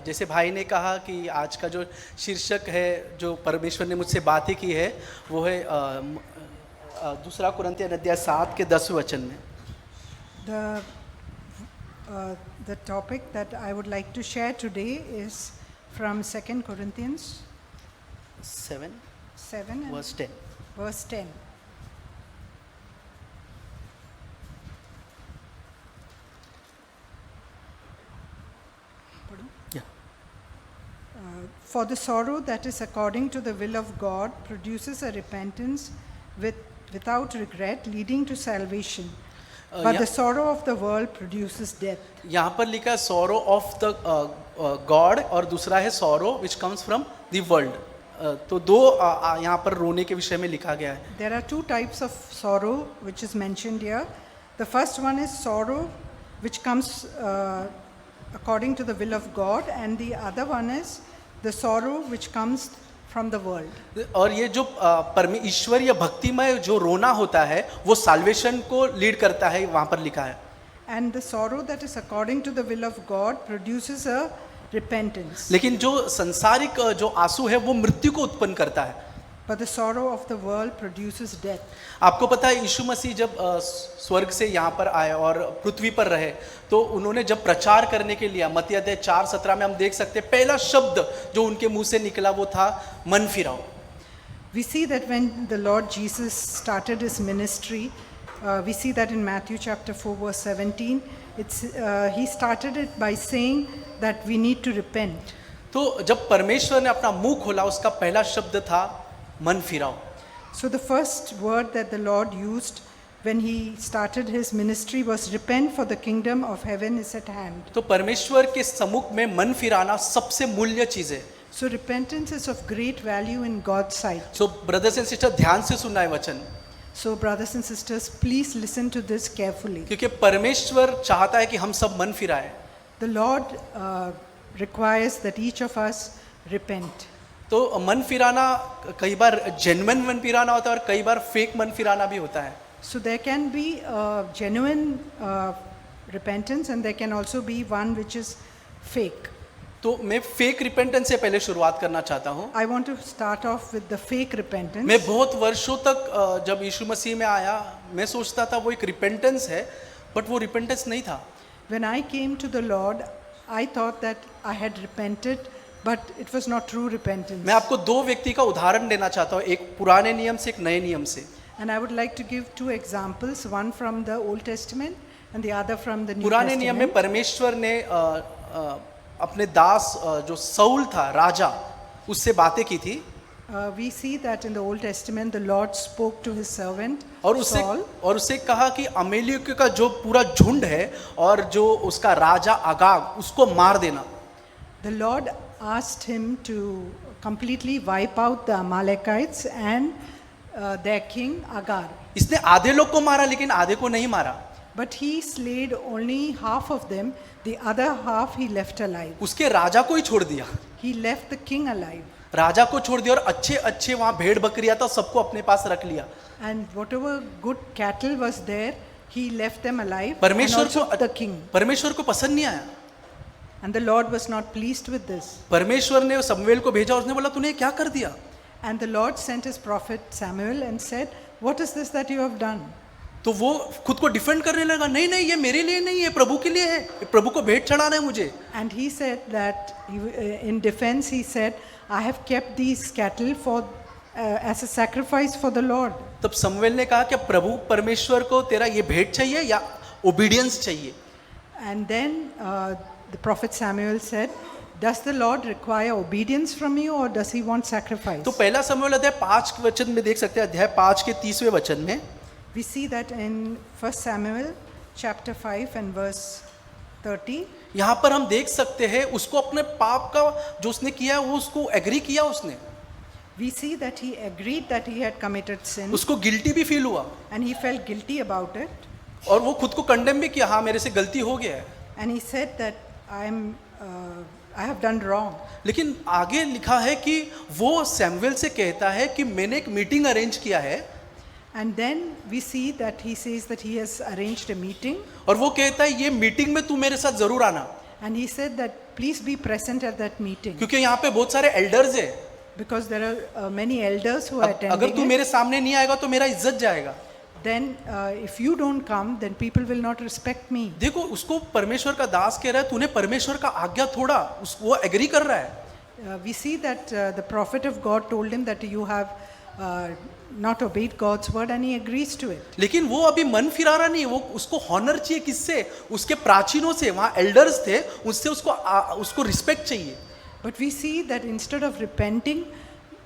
जैसे भाई ने कहा कि आज का जो शीर्षक है जो परमेश्वर ने मुझसे बातें की है वो है दूसरा कुरिन्थियन अध्याय 7 के 10वें वचन में। The the topic that I would like to share today is from 2 Corinthians 7 7 and verse 10। verse 10. Yeah. For the sorrow that is according to the will of God produces a repentance without regret, leading to salvation. But the sorrow of the world produces death. यहाँ पर लिखा है sorrow of the God और दूसरा है sorrow which comes from the world। तो दो यहाँ पर रोने के विषय में लिखा गया है। There are two types of sorrow which is mentioned here. The first one is sorrow which comes according to the will of God, and the other one is the sorrow which comes from the world. और ये जो ईश्वर या भक्तिमय जो रोना होता है वो साल्वेशन को लीड करता है, वहाँ पर लिखा है। And the sorrow that is according to the will of God produces a repentance. लेकिन जो संसारिक जो आंसू है वो मृत्यु को उत्पन्न करता है। But the sorrow of the world produces death. आपको पता है यीशु मसीह जब स्वर्ग से यहाँ पर आए और पृथ्वी पर रहे तो उन्होंने जब प्रचार करने के लिए मत्ती अध्याय 4:17 में हम देख सकते हैं पहला शब्द जो उनके मुंह से निकला वो था मन फिराओ। We see that when the Lord Jesus started his ministry, we see that in Matthew chapter 4 verse 17, he started it by saying that we need to repent. तो जब परमेश्वर ने अपना मुंह खोला उसका पहला शब्द था मन फिराओ। So the first word that the Lord used when he started his ministry was repent, for the kingdom of heaven is at hand. तो परमेश्वर के सम्मुख में मन फिराना सबसे मूल्य चीज है। So repentance is of great value in God's sight. So brothers and sisters ध्यान से सुनना है वचन, So brothers and sisters, please listen to this carefully. क्योंकि परमेश्वर चाहता है कि हम सब मन फिराएं। The Lord requires that each of us repent. तो मन फिराना कई बार जेन्युइन मन फिराना होता है और कई बार फेक मन फिराना भी होता है। So there can be genuine repentance, and there can also be one which is fake. तो मैं फेक रिपेंटेंस से पहले शुरुआत करना चाहता हूँ। I want to start off with the fake repentance. मैं बहुत वर्षों तक जब यीशु मसीह में आया मैं सोचता था वो एक रिपेंटेंस है, बट वो रिपेंटेंस नहीं था। When I came to the Lord, I thought that I had repented, but it was not true repentance. मैं आपको दो व्यक्ति का उदाहरण देना चाहता हूँ, एक पुराने नियम से एक नए नियम से। And I would like to give two examples, one from the Old Testament and the other from the New पुराने नियम में Testament. परमेश्वर ने अपने दास जो सऊल था राजा उससे बातें की थी। We see that in the Old Testament the Lord spoke to his servant और Saul. उससे कहा कि अमेलियों का जो पूरा झुंड है और जो उसका राजा अगाग उसको मार देना। The Lord asked him to completely wipe out the Amalekites and their king Agar. इसने आधे लोग को मारा लेकिन आधे को नहीं मारा। But he slayed only half of them, the other half he left alive. उसके राजा को ही छोड़ दिया, He left the king alive. राजा को छोड़ दिया और अच्छे अच्छे वहाँ भेड़ बकरियां था सबको अपने पास रख लिया। And whatever good cattle was there, he left them alive. And परमेश्वर also को the king. परमेश्वर को पसंद नहीं आया। And the Lord was not pleased with this. परमेश्वर ने शमूएल को भेजा, उसने बोला तूने क्या कर दिया? And the Lord sent his prophet Samuel and said, "What is this that you have done?" तो वो खुद को डिफेंड करने लगा, नहीं नहीं ये मेरे लिए नहीं है, प्रभु के लिए है, प्रभु को भेंट चढ़ाना है मुझे। And he said that in defense he said, "I have kept these cattle for as a sacrifice for the Lord." तब शमूएल ने कहा कि प्रभु परमेश्वर को तेरा ये भेंट चाहिए या ओबीडियंस चाहिए? And then the prophet Samuel said, "Does the Lord require obedience from you, or does he want sacrifice?" तो पहला शमूएल अध्याय 5 के वचन में देख सकते हैं, अध्याय 5 के 30वें वचन में We see that in 1 Samuel chapter 5 and verse 30. यहाँ पर हम देख सकते हैं उसको अपने पाप का जो उसने किया है वो उसको एग्री किया उसने, We see that he agreed that he had committed sin, उसको गिल्टी भी फील हुआ and he felt guilty about it, और वो खुद को कंडेम भी किया, हाँ मेरे से गलती हो गया है। and he said that I have done wrong. लेकिन आगे लिखा है कि वो सैमुएल से कहता है कि मैंने एक मीटिंग अरेंज किया है, And then we see that he says that he has arranged a meeting, और वो कहता है ये मीटिंग में तू मेरे साथ जरूर आना। and he said that please be present at that meeting. क्योंकि यहाँ पे बहुत सारे एल्डर्स है, Because there are many elders who are अगर तू attending it. मेरे सामने नहीं आएगा तो मेरा इज्जत जाएगा। Then if you don't come, then people will not respect me. देखो उसको परमेश्वर का दास कह रहा है, तूने परमेश्वर का आज्ञा थोड़ा, वो एग्री कर रहा है। We see that the prophet of God told him that you have not obeyed God's word, and he agrees to it. लेकिन वो अभी मन फिरा रहा नहीं, वो उसको हॉनर चाहिए, किससे? उसके प्राचीनों से, वहाँ एल्डर्स थे, उससे उसको रिस्पेक्ट चाहिए। But we see that instead of repenting,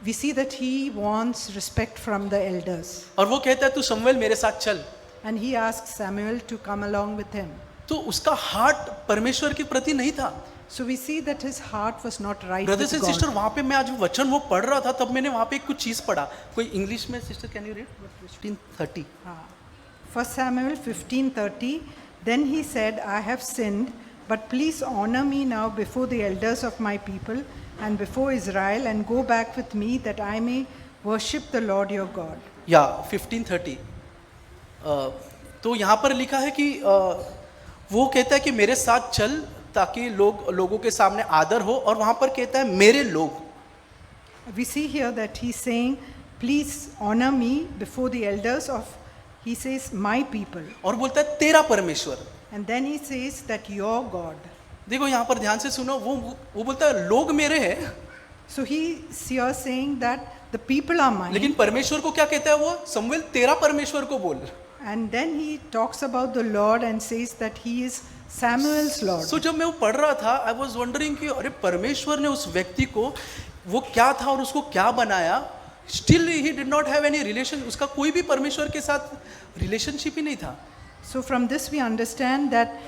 we see that he wants respect from the elders. और वो कहता है तू शमूएल मेरे साथ चल। And he asks Samuel to come along with him. तो उसका हार्ट परमेश्वर के प्रति नहीं था। So we see that his heart was not right brothers with and sister, God. वहाँ पे मैं आज वचन वो पढ़ रहा था, तब मैंने वहाँ पे कुछ चीज़ पढ़ा। कोई इंग्लिश में sister can you read 15:30? 1 Samuel 15:30. Then he said, I have sinned, but please honor me now before the elders of my people and before Israel, and go back with me that I may worship the Lord your God. या 15:30। तो यहाँ पर लिखा है कि वो कहता है कि मेरे साथ चल ताकि लोगों के सामने आदर हो, और वहाँ पर कहता है मेरे लोग। We see here that he's saying, please honor me before the elders of, he says, my people. और बोलता है तेरा परमेश्वर। And then he says that your God. देखो यहाँ पर ध्यान से सुनो, वो बोलता है लोग मेरे हैं, So he's here saying that the people are mine. लेकिन परमेश्वर को क्या कहता है वो? शमूएल तेरा परमेश्वर को बोल। And then he talks about the Lord and says that he is Samuel's Lord. सो जब मैं वो पढ़ रहा था, आई वॉज वंडरिंग कि अरे परमेश्वर ने उस व्यक्ति को, वो क्या था और उसको क्या बनाया। Still he did not have any relation, उसका कोई भी परमेश्वर के साथ रिलेशनशिप ही नहीं था। So from this we understand that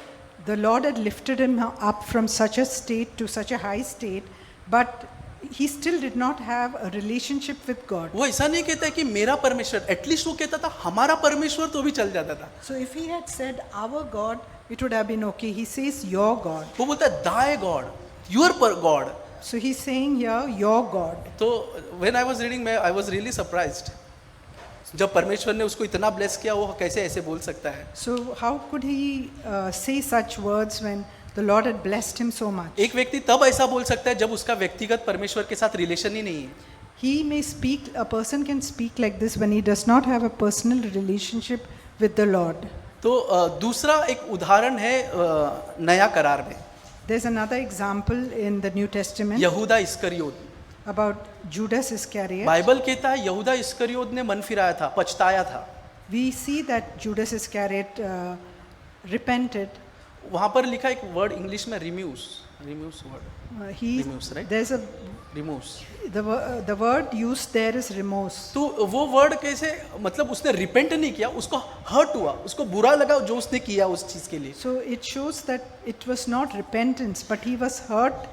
the Lord had lifted him up from such a state to such a high state, but he still did not have a relationship with God. वो ऐसा नहीं कहता है कि मेरा परमेश्वर, at least वो कहता था हमारा परमेश्वर, तो भी चल जाता था। So if he had said our God, it would have been okay. He says your God. वो बोलता है thy god, your god. So he's saying here your God. तो when I was reading, I was really surprised. जब परमेश्वर ने उसको इतना bless किया, वो कैसे ऐसे बोल सकता है? So how could he say such words when the Lord had blessed him so much? एक व्यक्ति तब ऐसा बोल सकता है जब उसका व्यक्तिगत परमेश्वर के साथ रिलेशन ही नहीं है। He may speak, a person can speak like this when he does not have a personal relationship with the Lord. तो दूसरा एक उदाहरण है नया करार में, There's another example in the New Testament यहूदा इस्करियोत। about Judas Iscariot. बाइबल कहता है यहूदा इस्करियोत ने मन फिराया था, पछताया था। We see that Judas Iscariot repented. वहाँ पर लिखा एक वर्ड इंग्लिश में remorse word, Remorse, right? There's a removes. the word used there is remorse. तो वो वर्ड कैसे, मतलब उसने रिपेंट नहीं किया, उसको हर्ट हुआ, उसको बुरा लगा जो उसने किया उस चीज के लिए। So it shows that it was not repentance, but he was hurt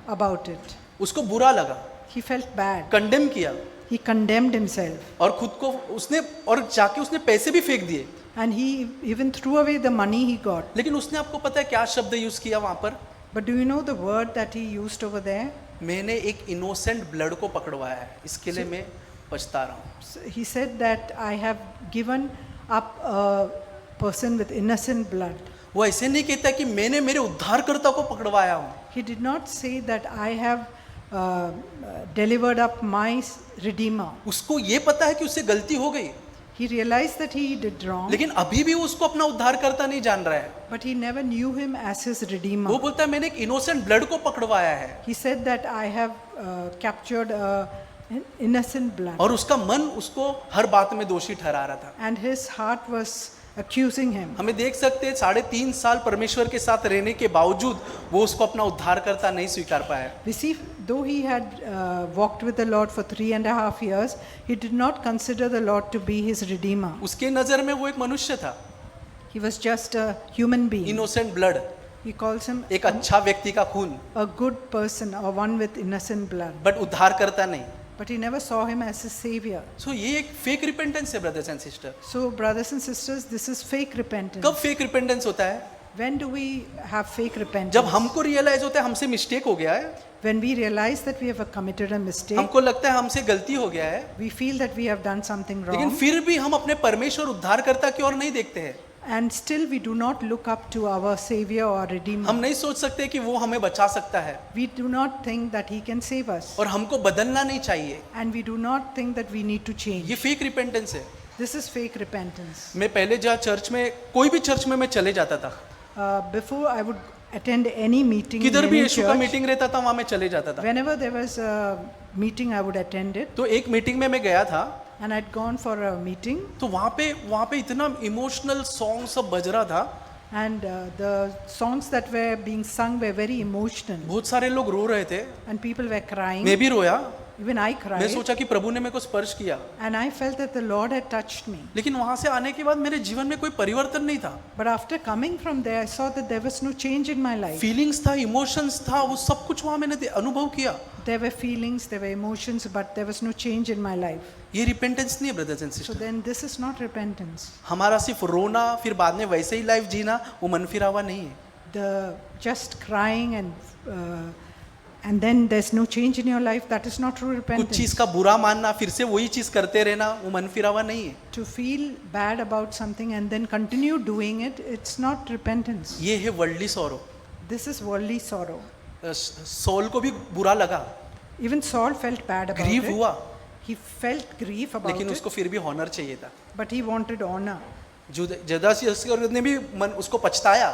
about it. उसको बुरा लगा, He felt bad. कंडेम किया, He condemned himself. और खुद को उसने, और जाके उसने पैसे भी फेंक दिए। And he even threw away the money he got. लेकिन उसने, आपको पता है क्या शब्द यूज किया वहां पर? But do you know the word that he used over there? मैंने एक इनोसेंट ब्लड को पकड़वाया है, इसके लिए मैं पछता रहा हूँ। So he said that I have given up a person with innocent blood. वो ऐसे नहीं कहता कि मैंने मेरे उद्धारकर्ता को पकड़वाया हूँ। He did not say that I have delivered up my Redeemer. उसको ये पता है कि उससे गलती हो गई, He realized that he did wrong, लेकिन अभी भी वो उसको अपना उद्धारकर्ता नहीं जान रहा है। but he never knew him as his Redeemer. वो बोलता है मैंने एक इनोसेंट ब्लड को पकड़वाया है, He said that I have captured innocent blood. और उसका मन उसको हर बात में दोषी ठहरा रहा था। And his heart was accusing him. हमें देख सकते हैं 3.5 साल परमेश्वर के साथ रहने के बावजूद वो उसको अपना उद्धारकर्ता नहीं स्वीकार पाया। We see, though he had walked with the Lord for 3.5 years, he did not consider the Lord to be his Redeemer. उसके नजर में वो एक मनुष्य था, He was just a human being. Innocent blood, He calls him एक अच्छा व्यक्ति का खून, a good person or one with innocent blood. But उद्धारकर्ता नहीं। But he never saw him as his savior. सो ये एक फेक रिपेंटेंस है brothers and sister. So, brothers and sisters, this is fake repentance. कब फेक रिपेंटेंस होता है? When do we have fake repentance? जब हमको रियलाइज होता है हमसे मिस्टेक हो गया है, When we realize that we have committed a mistake, हमको लगता है हमसे गलती हो गया है, we feel that we have done something लेकिन wrong, फिर भी हम अपने परमेश्वर उद्धारकर्ता की ओर नहीं देखते हैं। And still we do not look up to our Savior or Redeemer. हम नहीं सोच सकते कि वो हमें बचा सकता है, We do not think that He can save us. और हमको बदलना नहीं चाहिए. And we do not think that we need to change. ये फेक रिपेंटेंस है. This is fake repentance. मैं पहले जहाँ चर्च में, कोई भी चर्च में मैं चले जाता था, Before I would attend any meeting, in किधर भी any यीशु का church, मीटिंग रहता था वहाँ मैं चले जाता था. whenever there was a meeting, I would attend it. तो एक मीटिंग में मैं गया था, And I'd gone for a meeting, तो वहाँ पे इतना इमोशनल सॉन्ग सब बज रहा था. and the songs that were being sung were very emotional, बहुत सारे लोग रो रहे थे, and people were crying. मैं भी रोया. Even I मैं cried, सोचा कि प्रभु ने मेरे को स्पर्श किया, and I felt that the Lord had touched me. लेकिन वहां से आने के बाद मेरे जीवन में कोई परिवर्तन नहीं था. But after coming from there, I saw that there was no change in my life. Feelings था, इमोशंस था, वो सब कुछ वहां मैंने अनुभव किया. There were feelings, there were emotions, but there was no change in my life. ये रिपेंटेंस नहीं है brothers and So sister. then this is not repentance. हमारा सिर्फ रोना फिर बाद में वैसे ही लाइफ जीना, वो मन फिरा हुआ नहीं है. The just crying and then there's no change in your life, that is not true कुछ repentance. चीज का बुरा मानना, फिर से वही चीज करते रहना, वो मन फिरा हुआ नहीं है. To feel bad about something and then continue doing it, it's not repentance. ये है worldly sorrow. This is worldly sorrow. Saul को भी बुरा लगा, Even Saul felt bad about grieve it. हुआ, He felt grief about लेकिन it, उसको फिर भी हॉनर चाहिए था. but he wanted honor. Judas इस्करियोत ने भी मन उसको पछताया,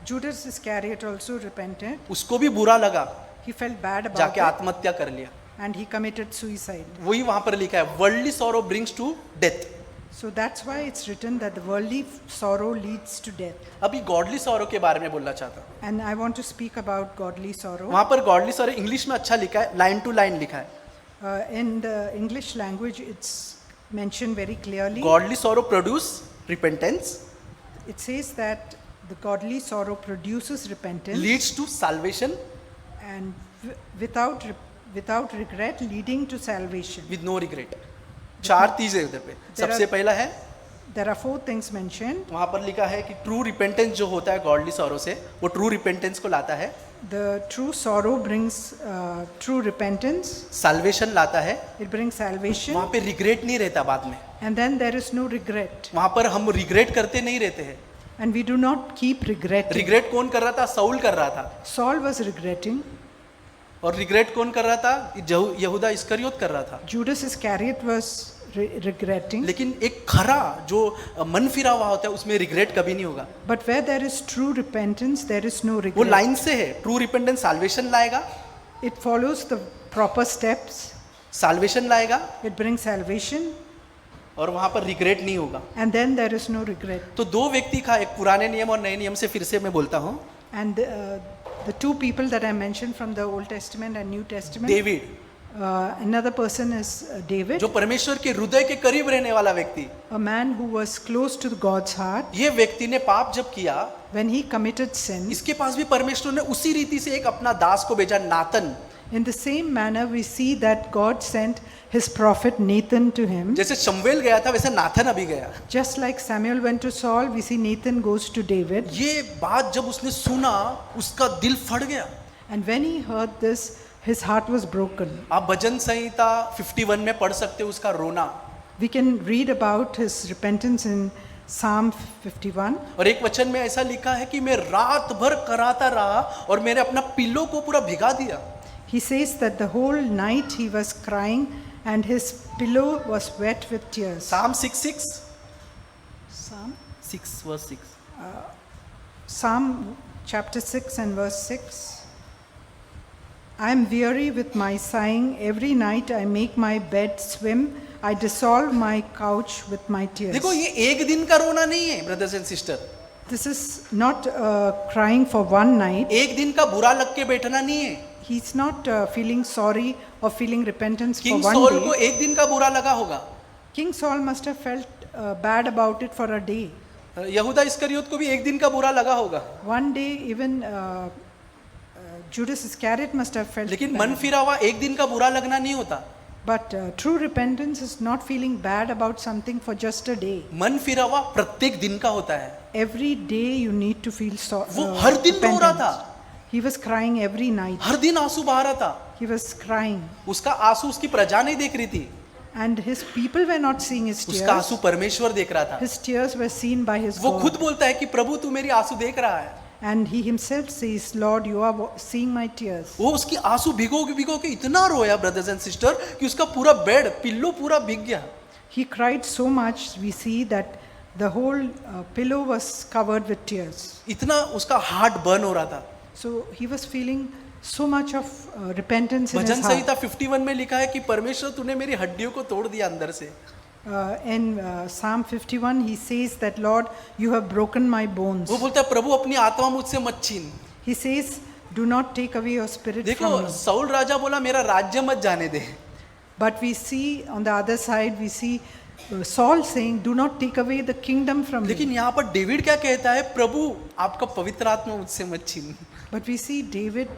Judas Iscariot also repented. उसको भी बुरा लगा, He felt bad about जाके it, आत्महत्या कर लिया. and he committed suicide. वही वहां पर लिखा है, worldly sorrow brings to death. So that's why it's written that the worldly sorrow leads to death. अभी गॉडली सॉरो के बारे में बोलना चाहता हूँ. And I want to speak about godly sorrow. वहां पर गॉडली सॉरो इंग्लिश में अच्छा लिखा है, लाइन टू लाइन लिखा है. In the English language, it's mentioned very clearly. Godly sorrow produce repentance, It says that the godly sorrow produces repentance, leads to salvation and without regret leading to salvation. With no regret. 4 चीजें उधर पे. सबसे पहला है, There are 4 things mentioned. वहां पर लिखा है कि ट्रू रिपेंटेंस जो होता है गॉडली सॉरो से, वो ट्रू रिपेंटेंस को लाता है, The true sorrow brings true repentance. Salvation लाता है. It brings salvation, वहां पे रिग्रेट नहीं रहता बाद में. and then there is no regret. वहां पर हम रिग्रेट करते नहीं रहते हैं. And we do not keep regretting. Regret कौन कर रहा था? साउल कर रहा था. Saul was regretting. और रिग्रेट कौन कर रहा था? यहूदा इस्करियोत कर रहा था. Judas Iscariot was regretting. लेकिन एक खरा जो मन फिरा हुआ होता है उसमें रिग्रेट कभी नहीं होगा. But where there is true repentance, there is no वो regret. लाइन से है, ट्रू रिपेंटेंस साल्वेशन लाएगा, It follows the proper steps. Salvation लाएगा, It brings salvation, और वहां पर रिग्रेट नहीं होगा. and then there is no regret. तो 2 व्यक्ति का, एक पुराने नियम और नए नियम से फिर से मैं बोलता हूँ. And the 2 people that I mentioned from the Old Testament and New Testament, David, another person is David, जो परमेश्वर के हृदय के करीब रहने वाला व्यक्ति. a man who was close to God's heart. ये व्यक्ति ने पाप जब किया, When he committed sin, इसके पास भी परमेश्वर ने उसी रीति से एक अपना दास को भेजा, नातन. in the same manner we see that God sent his prophet Nathan to him. जैसे शमूएल गया था वैसे नाथन अभी गया. Just like Samuel went to Saul, we see Nathan goes to David. ये बात जब उसने सुना, उसका दिल फट गया. And when he heard this, his heart was broken. आप भजन संहिता 51 में पढ़ सकते हो उसका रोना. We can read about his repentance in Psalm 51. और एक वचन में ऐसा लिखा है कि मैं रात भर कराता रहा और मैंने अपना पिल्लो को पूरा भिगा दिया. He says that the whole night he was crying and his pillow was wet with tears. Psalm 6:6. Psalm? 6 verse 6. Psalm chapter 6 and verse 6. I am weary with my sighing. Every night I make my bed swim. I dissolve my couch with my tears. देखो ये एक दिन का रोना नहीं है brothers and sister. This is not crying for one night. एक दिन का बुरा लग के बैठना नहीं है. He's not feeling sorry or feeling repentance king for one Saul को day. एक दिन का बुरा लगा होगा. King Saul must have felt bad about it for a day. यहूदा इस्करियोत को भी एक दिन का बुरा लगा होगा. One day even Judas Iscariot must have felt लेकिन bad. मन फिरा हुआ एक दिन का बुरा लगना नहीं होता. But true repentance is not feeling bad about something for just a day. मन फिरा हुआ प्रत्येक दिन का होता है. Every day you need to feel वो हर दिन रो रहा था. He was crying every night. हर दिन आंसू बहा रहा था. He was crying. उसका आंसू उसकी प्रजा नहीं देख रही थी. And his people were not seeing his उसका tears. आंसू परमेश्वर देख रहा था. His tears were seen by his वो God. खुद बोलता है कि प्रभु तू मेरी आंसू देख रहा है. And he himself says, Lord, you are seeing my tears. वो उसकी आंसू भिगो के इतना रोया ब्रदर्स एंड सिस्टर कि उसका पूरा बेड पिल्लो पूरा भीग गया. He cried so much, we see that the whole pillow was covered with tears. इतना उसका हार्ट बर्न हो रहा था. So he was feeling so much of repentance in his bhajan heart. संहिता 51 में लिखा है कि परमेश्वर तूने मेरी हड्डियों को तोड़ दिया अंदर से. In Psalm 51, he says that, Lord, you have broken my bones. वो बोलता है प्रभु अपनी आत्मा मुझसे मत छीन. He says, do not take away your spirit देखो from me. साउल राजा बोला मेरा राज्य मत जाने दे. But we see on the other side, we see Saul saying, do not take away the kingdom from लेकिन me. यहाँ पर डेविड क्या कहता है, प्रभु आपका पवित्र आत्मा मुझसे मत छीन. But we see David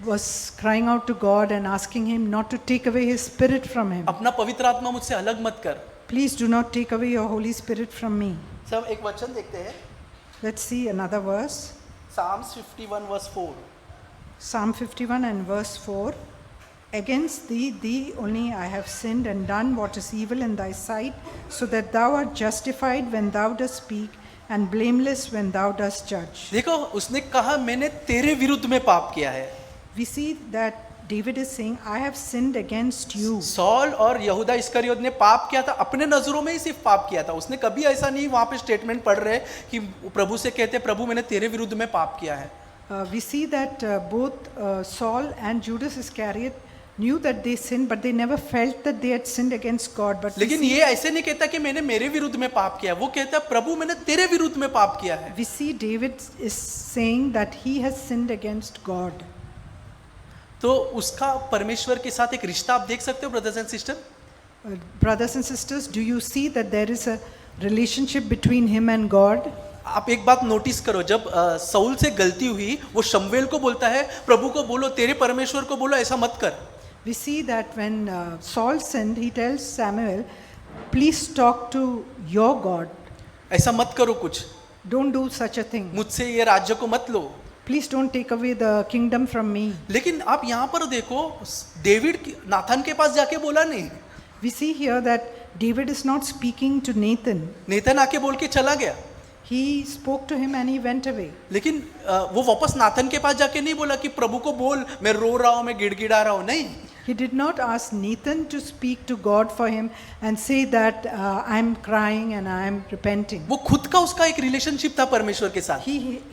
was crying out to God and asking him not to take away his spirit from him. अपना पवित्र आत्मा मुझसे अलग मत कर. Please do not take away your Holy Spirit from me. सब एक वचन देखते हैं. Let's see another verse. Psalms 51 verse 4. Psalm 51 and verse 4. Against thee only I have sinned and done what is evil in thy sight, so that thou art justified when thou dost speak and blameless when thou dost judge. देखो उसने कहा मैंने तेरे विरुद्ध में पाप किया है. We see that David is saying, I have sinned against you. Saul और यहूदा इस्करियोत ने पाप किया था, अपने नजरों में ही सिर्फ पाप किया था. उसने कभी ऐसा नहीं वहां पे स्टेटमेंट पढ़ रहे कि प्रभु से कहते प्रभु मैंने तेरे विरुद्ध में पाप किया है. We see that both Saul and Judas Iscariot knew that they sinned, but they never felt that they had sinned against God. But we लेकिन ये ऐसे नहीं कहता कि मैंने मेरे विरुद्ध में पाप किया. वो कहता प्रभु मैंने तेरे विरुद्ध में पाप किया है. see David is saying that he has sinned against God. तो उसका परमेश्वर के साथ एक रिश्ता आप देख सकते हो brothers and sister. Brothers and sisters, do you see that there is a relationship between him and God? आप एक बात नोटिस करो, जब साउल से गलती हुई वो शमूएल को बोलता है प्रभु को बोलो, तेरे परमेश्वर को बोलो ऐसा मत कर. We see that when Saul sinned, he tells Samuel, please talk to your God. ऐसा मत करो कुछ, Don't do such a thing. मुझसे ये राज्य को मत लो. Please don't take away the kingdom from me. लेकिन आप यहाँ पर देखो डेविड नाथन के पास जाके बोला नहीं. We see here that David is not speaking to Nathan. नेतन आके बोल के चला गया. He spoke to him and he went away. लेकिन वो वापस नाथन के पास जाके नहीं बोला कि प्रभु को बोल मैं रो रहा हूँ, मैं गिड़गिड़ा रहा हूँ. नहीं. He did not ask Nathan to speak to God for him and say that I'm crying and I'm repenting. वो खुद का उसका एक रिलेशनशिप था परमेश्वर के साथ.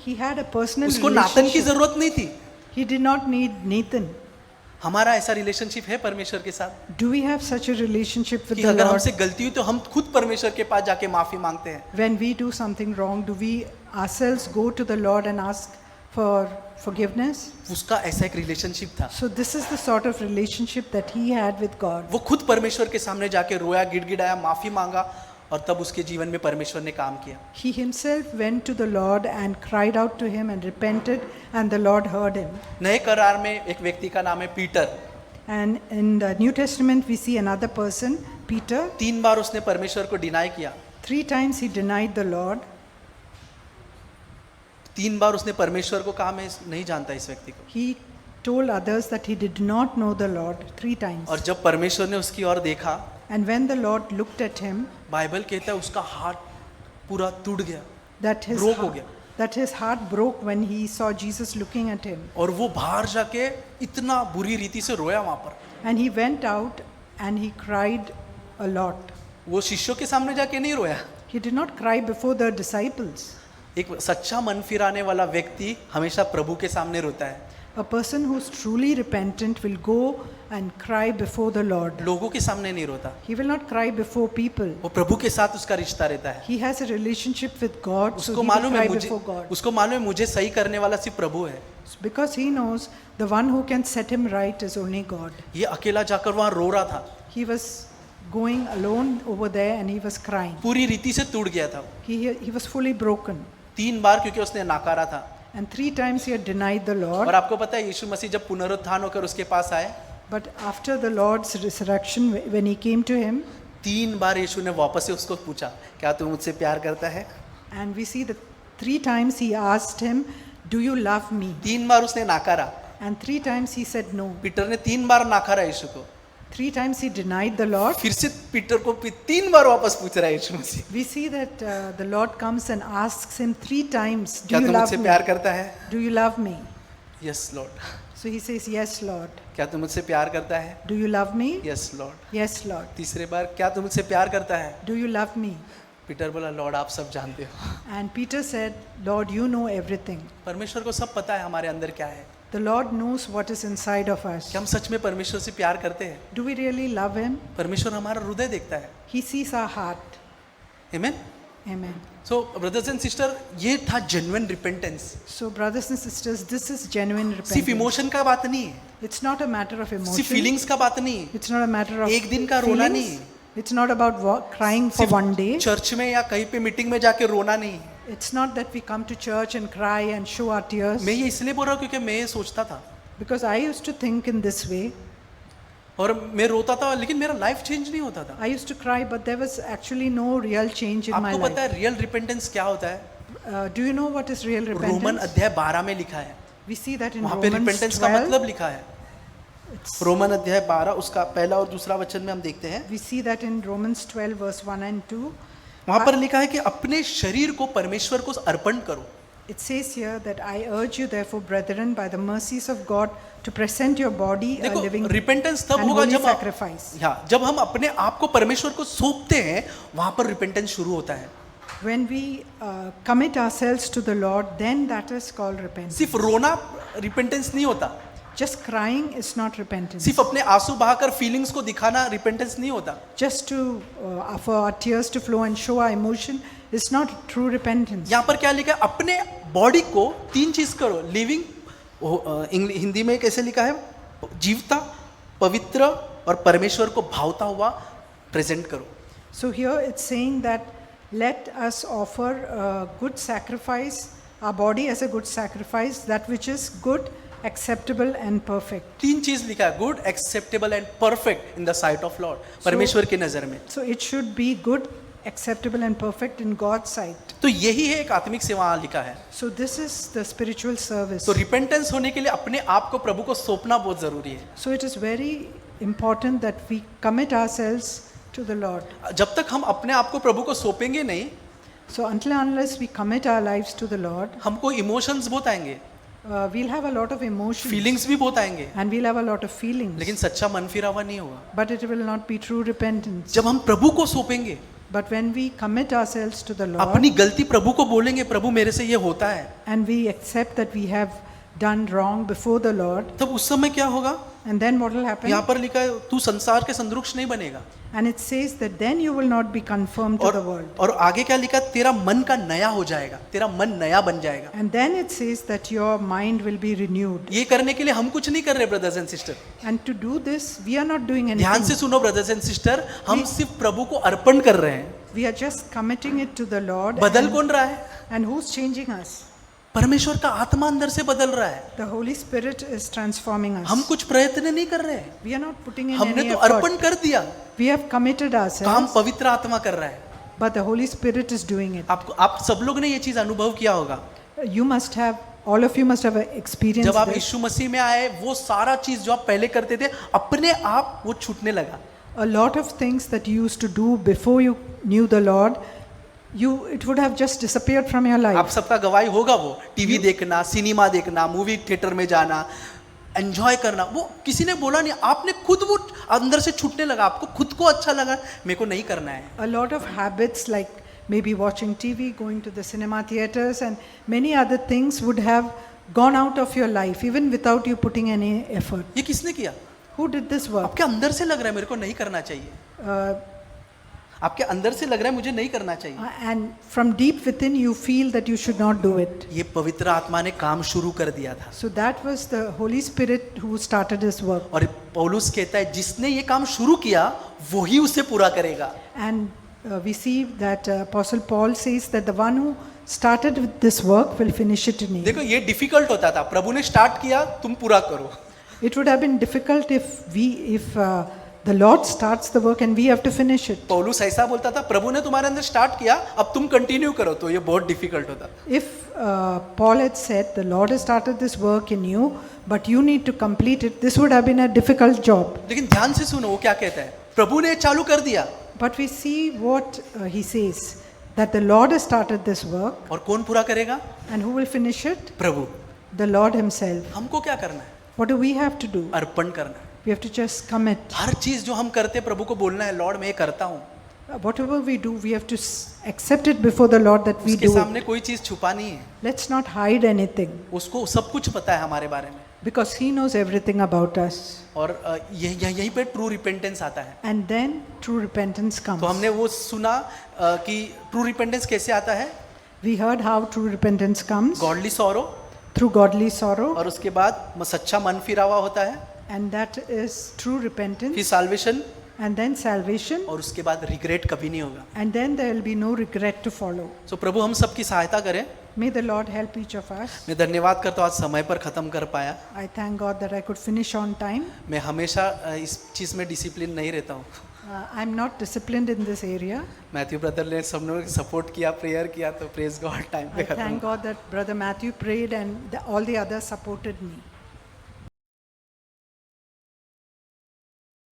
He had a personal उसको नाथन की relationship. जरूरत नहीं थी. He did not need Nathan. हमारा ऐसा रिलेशनशिप है परमेश्वर के साथ Do we have such a relationship with कि the अगर Lord? हमसे गलती हुई तो हम खुद परमेश्वर के पास जाके माफी मांगते हैं. When we do something wrong, do we ourselves go to the Lord and ask for forgiveness? उसका ऐसा एक रिलेशनशिप था. So this is the sort of relationship that he had with God. वो खुद परमेश्वर के सामने जाके रोया, गिड़गिड़ाया, माफी मांगा और तब उसके जीवन में परमेश्वर ने काम किया. He himself went to the Lord and cried out to him and repented, and the Lord heard him. नए करार में एक व्यक्ति का नाम है Peter. And in the New Testament, we see another person, Peter. 3 बार उसने परमेश्वर को डिनाई किया. 3 times he denied the Lord. 3 बार उसने परमेश्वर को कहा मैं नहीं जानता इस व्यक्ति को. He told others that he did not know the Lord 3 times. और जब परमेश्वर ने उसकी ओर देखा, And when the Lord looked at him, Bible कहता है उसका हार्ट पूरा टूट गया, that his Broke हो heart, गया. that his heart broke when he saw Jesus looking at him. और वो बाहर जाके इतना बुरी रीति से रोया वहां पर. And he went out and he cried a lot. वो शिष्यों के सामने जाके नहीं रोया. He did not cry before the disciples. एक सच्चा मन फिराने वाला व्यक्ति हमेशा प्रभु के सामने रोता है. A person who's truly repentant will go and cry before the Lord. लोगों के सामने नहीं रोता. He will not cry before people. वो प्रभु के साथ उसका रिश्ता रहता है. He has a relationship with God, so उसको he will मालूम है cry मुझे before God. उसको मालूम है मुझे सही करने वाला सिर्फ प्रभु है. Because he knows the one who can set him right is only God. ये अकेला जाकर वहां रो रहा था. He was going alone over there and he was crying. पूरी रीति से टूट गया था. He was fully broken. 3 बार क्योंकि उसने नकारा था. And 3 times he had denied the Lord. और आपको पता है यीशु मसीह जब पुनरुत्थान होकर उसके पास आए, But after the Lord's resurrection, when he came to him, 3 बार यीशु ने वापस से उसको पूछा क्या तू मुझसे प्यार करता है. and we see that 3 times he asked him, do you love me? 3 बार उसने नकारा. And 3 times he said no. Peter ने 3 बार नकारा यीशु को. 3 times he denied the Lord. फिर से पीटर को 3 बार वापस पूछ रहा है यीशु मसीह, We see that the Lord comes and asks him 3 times, क्या do you तू love मुझसे me? प्यार करता है? Do you love me? Yes Lord. So he says, yes, Lord. क्या तू मुझसे प्यार करता है? Do you love me? Yes Lord. Yes, Lord. तीसरे बार, क्या तू मुझसे प्यार करता है? Do you love me? Peter बोला, लॉर्ड आप सब जानते हो। And Peter said, Lord, you know everything. परमेश्वर को सब पता है हमारे अंदर क्या है। The Lord knows what is inside of us. क्या हम सच में परमेश्वर से प्यार करते हैं? Do we really love him? परमेश्वर हमारा हृदय देखता है। He sees our heart. Amen. Amen. So brothers and sister, ये था genuine repentance. So brothers and sisters, this is genuine सिर्फ repentance. इमोशन का बात नहीं है, It's not a matter of सिर्फ emotion. फीलिंग्स का बात नहीं है, It's not a matter of एक दिन का रोना feelings. नहीं। It's not about crying for one day. Church में या कहीं पे मीटिंग में जाके रोना नहीं। It's not that we come to church and cry and show our tears. मैं ये इसलिए बोल रहा हूँ क्योंकि मैं ये सोचता था Because I used to think in this way. और मैं रोता था, लेकिन मेरा लाइफ चेंज नहीं होता था। I used to cry, but there was actually no real change in my आपको पता life. है रियल रिपेंटेंस क्या होता है? Do you know what is real Roman repentance? अध्याय 12 में लिखा है, We see that in वहां पे Romans रिपेंटेंस का 12. मतलब लिखा है। It's- रोमन अध्याय 12 उसका पहला और दूसरा वचन में हम देखते हैं, We see that in Romans 12 verse 1 and 2. वहां पर लिखा है कि अपने शरीर को परमेश्वर को अर्पण करो। It says here that I urge you therefore brethren by the mercies of God to present your body a देखो living रिपेंटेंस तब and होगा holy जब sacrifice. जब हम अपने आप को परमेश्वर को सौंपते हैं, वहां पर रिपेंटेंस शुरू होता है। When we commit ourselves to the Lord, then that is called repentance. सिर्फ रोना रिपेंटेंस नहीं होता, Just crying is not repentance. सिर्फ अपने आंसू बहाकर फीलिंग्स को दिखाना रिपेंटेंस नहीं होता। Just to for our tears to flow and show our emotion is not true repentance. यहाँ पर क्या लिखा है? अपने बॉडी को 3 चीज करो, लिविंग, हिंदी में कैसे लिखा है? जीवता, पवित्र और परमेश्वर को भावता हुआ प्रेजेंट करो। So here it's saying that let us offer a good sacrifice, our body as a good sacrifice, that which is good, acceptable and perfect. 3 चीज लिखा है, good, acceptable and perfect in the site of Lord, परमेश्वर की नजर में। So it should be good, acceptable and perfect in God's sight. तो यही है एक आत्मिक सेवा यहाँ लिखा है। So this is the spiritual service. तो रिपेंटेंस होने के लिए अपने आप को प्रभु को सौंपना बहुत जरूरी है। So it is very important that we commit ourselves to the Lord. जब तक हम अपने आप को प्रभु को सौंपेंगे नहीं, So until unless we commit our lives to the Lord, हमको इमोशंस बहुत आएंगे, we'll have a lot of emotions feelings भी बहुत आएंगे, and we'll have a lot of feelings, लेकिन सच्चा मन फिरावा नहीं होगा। but it will not be true repentance. जब हम प्रभु को सौंपेंगे, But when we commit ourselves to the Lord अपनी गलती प्रभु को बोलेंगे, प्रभु मेरे से ये होता है, and we accept that we have done wrong before the Lord, तब उस समय क्या होगा? and then what will happen? यहाँ पर लिखा है, तू संसार के संदरूक्ष नहीं बनेगा। And it says that then you will not be conformed to the world. और आगे क्या लिखा है? तेरा मन का नया हो जाएगा, तेरा मन नया बन जाएगा। And then it says that your mind will be renewed. ये करने के लिए हम कुछ नहीं कर रहे brothers and sister. And to do this, we are not doing ध्यान से anything. सुनो ब्रदर्स एंड सिस्टर, हम सिर्फ प्रभु को अर्पण कर रहे हैं। We are just committing it to the Lord. बदल And, कौन रहा है? and who's changing us? परमेश्वर का आत्मा अंदर से बदल रहा है। The Holy Spirit is transforming us. हम कुछ प्रयत्न नहीं कर रहे हैं, We are not putting in हमने any तो effort. अर्पण कर दिया, We have committed काम ourselves, पवित्र आत्मा कर रहा है। but the Holy Spirit is doing it. आप सब लोग ने ये चीज अनुभव किया होगा। You must have, all of you must have experienced जब आप this. यीशु मसीह में आए, वो सारा चीज जो आप पहले करते थे, अपने आप वो छूटने लगा। A lot of things that you used to do before you knew the Lord, it would have just disappeared from your आप life. सबका गवाही होगा वो, टीवी देखना, सिनेमा देखना, मूवी थिएटर में जाना, एंजॉय करना, वो किसी ने बोला नहीं, आपने खुद वो अंदर से छूटने लगा, आपको खुद को अच्छा लगा, मेरे को नहीं करना है। A lot of habits like maybe watching TV, going to the cinema theaters and many other things would have gone out of your life even without you putting any effort. ये किसने किया? Who did this work? आपके अंदर से लग रहा है मेरे को नहीं करना चाहिए, Uh, आपके अंदर से लग रहा है मुझे नहीं करना चाहिए। and from deep within you feel that you should not do it. ये पवित्र आत्मा ने काम शुरू कर दिया था। So that was the Holy Spirit who started his work. और पौलुस कहता है जिसने ये काम शुरू किया वही उसे पूरा करेगा। And we see that Apostle Paul says that the one who started with this work will finish it in देखो it. ये डिफिकल्ट होता था, प्रभु ने स्टार्ट किया, तुम पूरा करो। It would have been difficult if The Lord starts the work and we have to finish it. पौलुस ऐसा बोलता था, प्रभु ने तुम्हारे अंदर स्टार्ट किया, अब तुम कंटिन्यू करो, तो ये बहुत डिफिकल्ट होता। If Paul had said, the Lord has started this work in you, but you need to complete it, this would have been a difficult job. लेकिन ध्यान से सुनो वो क्या कहता है, प्रभु ने चालू कर दिया, But we see what he says, that the Lord has started this work, और कौन पूरा करेगा? and who will finish it? Prabhu. The Lord himself. हमको क्या करना है? What do we have to do? अर्पण करना है। We have to just commit. हर चीज जो हम करते प्रभु को बोलना है, लॉर्ड मैं ये करता हूँ। Whatever we do, we have to accept it before the Lord that we उसके do it. सामने कोई चीज छुपा नहीं है, Let's not hide anything, उसको सब कुछ पता है हमारे बारे में। because he knows everything about us. और यहीं पे ट्रू रिपेंटेंस आता है। And then true repentance comes. तो हमने वो सुना कि ट्रू रिपेंटेंस कैसे आता है, We heard how true repentance comes godly sorrow, through godly sorrow, और उसके बाद सच्चा मन फिरा हुआ होता है, and that is true फिर repentance, salvation, and then salvation, और उसके बाद रिग्रेट कभी नहीं होगा। and then there will be no regret to follow. सो प्रभु हम सबकी सहायता करें। May the Lord help each of us. मैं धन्यवाद करता हूँ आज समय पर ख़त्म कर पाया। I thank God that I could finish on time. मैं हमेशा इस चीज़ में डिसिप्लिन नहीं रहता हूँ। I'm not disciplined in this area. Matthew brother ने सब लोग सपोर्ट किया, प्रेयर किया, तो प्रेज गॉड टाइम पे I खत्म। thank God that Brother Matthew prayed and all the others supported me.